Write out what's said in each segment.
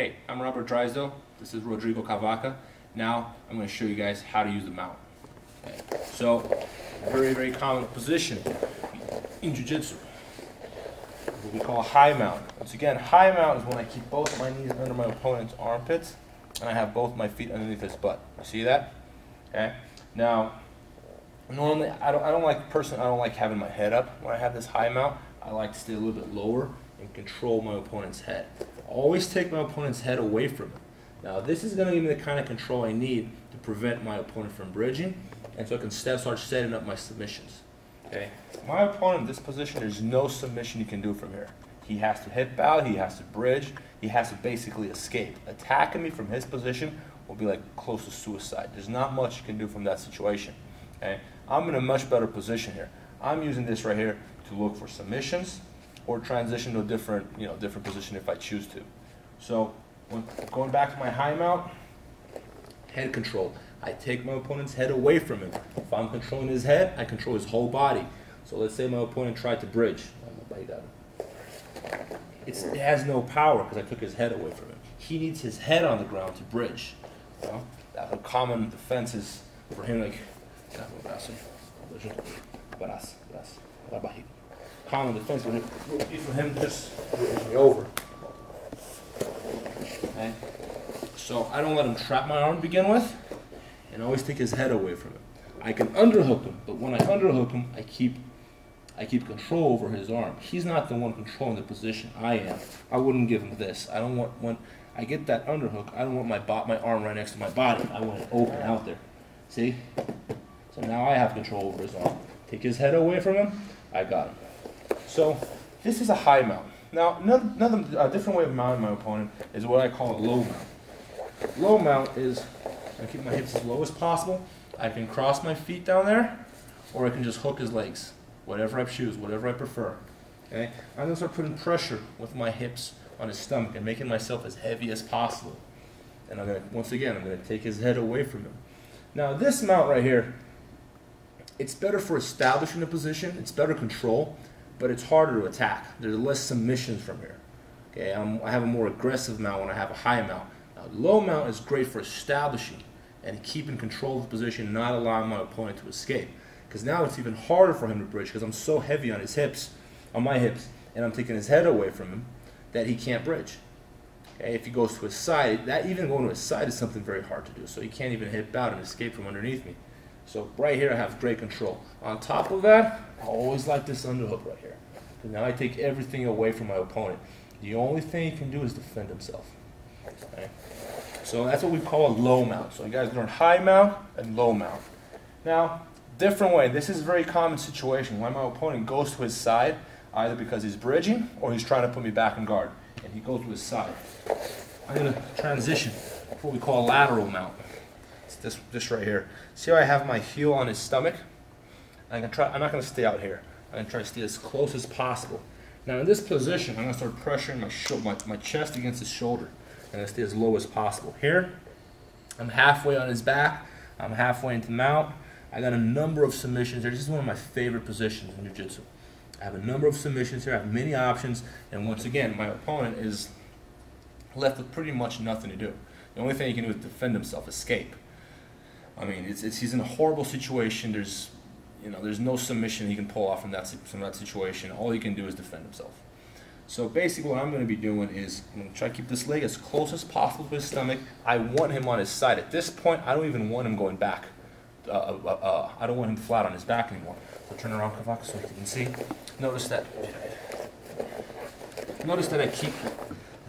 Hey, I'm Robert Drysdale. This is Rodrigo Cavaca. Now I'm going to show you guys how to use the mount. Okay. So, very common position in Jiu Jitsu, what we call a high mount. Once again, high mount is when I keep both my knees under my opponent's armpits and I have both my feet underneath his butt. You see that? Okay. Now, normally I don't like having my head up when I have this high mount. I like to stay a little bit lower and control my opponent's head. Always take my opponent's head away from him. Now this is going to give me the kind of control I need to prevent my opponent from bridging, and so I can start setting up my submissions. Okay, my opponent in this position, there's no submission you can do from here. He has to hip out, he has to bridge, he has to basically escape. Attacking me from his position will be like close to suicide. There's not much you can do from that situation. Okay, I'm in a much better position here. I'm using this right here to look for submissions or transition to a different position if I choose to. So, going back to my high mount, head control. I take my opponent's head away from him. If I'm controlling his head, I control his whole body. So let's say my opponent tried to bridge. It has no power because I took his head away from him. He needs his head on the ground to bridge. You know? That's a common defense is for him, like, common defense for him to just bridge me over. Okay? So I don't let him trap my arm to begin with, and always take his head away from him. I can underhook him, but when I underhook him, I keep control over his arm. He's not the one controlling the position. I am. I wouldn't give him this. I don't want, when I get that underhook, I don't want my arm right next to my body. I want it open out there. See? So now I have control over his arm. Take his head away from him, I got him. So this is a high mount. Now, another different way of mounting my opponent is what I call a low mount. Low mount is I keep my hips as low as possible. I can cross my feet down there, or I can just hook his legs. Whatever I choose, whatever I prefer. Okay? I'm going to start putting pressure with my hips on his stomach and making myself as heavy as possible. And I'm going to take his head away from him. Now, this mount right here, it's better for establishing a position. It's better control, but it's harder to attack. There's less submissions from here. Okay? I have a more aggressive mount when I have a high mount. Now, low mount is great for establishing and keeping control of the position, not allowing my opponent to escape. Because now it's even harder for him to bridge because I'm so heavy on his hips, on my hips, and I'm taking his head away from him that he can't bridge. Okay? If he goes to his side, even going to his side is something very hard to do. So he can't even hip out and escape from underneath me. So right here I have great control. On top of that, I always like this underhook right here. Because now I take everything away from my opponent. The only thing he can do is defend himself. Okay? So that's what we call a low mount. So you guys learn high mount and low mount. Now, different way. This is a very common situation when my opponent goes to his side, either because he's bridging or he's trying to put me back in guard, and he goes to his side. I'm going to transition to what we call a lateral mount. It's this right here. See how I have my heel on his stomach? I'm not going to stay out here. I'm going to try to stay as close as possible. Now in this position, I'm going to start pressuring my chest against his shoulder. I'm going to stay as low as possible. Here, I'm halfway on his back. I'm halfway into mount. I got a number of submissions here. This is one of my favorite positions in Jiu Jitsu. I have a number of submissions here. I have many options. And once again, my opponent is left with pretty much nothing to do. The only thing he can do is defend himself, escape. I mean, he's in a horrible situation. There's no submission he can pull off from that situation. All he can do is defend himself. So basically what I'm going to be doing is I'm going to try to keep this leg as close as possible to his stomach. I want him on his side. At this point, I don't even want him going back. I don't want him flat on his back anymore. So turn around, Cavaca, so you can see. Notice that I keep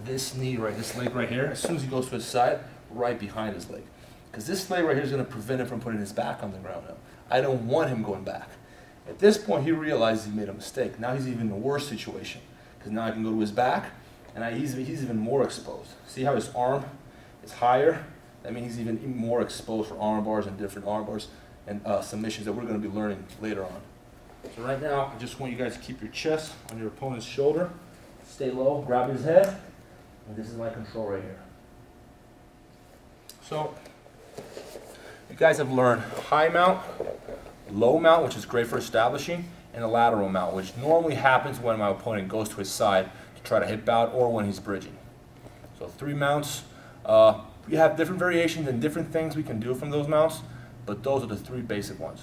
this leg right here, as soon as he goes to his side, right behind his leg. Because this leg right here is going to prevent him from putting his back on the ground now. I don't want him going back. At this point, he realizes he made a mistake. Now he's even in a worse situation. Because now I can go to his back, and he's even more exposed. See how his arm is higher? That means he's even more exposed for arm bars and different arm bars and submissions that we're going to be learning later on. So right now, I just want you guys to keep your chest on your opponent's shoulder. Stay low, grab his head, and this is my control right here. So, you guys have learned high mount, low mount, which is great for establishing, and a lateral mount, which normally happens when my opponent goes to his side to try to hip out or when he's bridging. So 3 mounts. We have different variations and different things we can do from those mounts, but those are the 3 basic ones.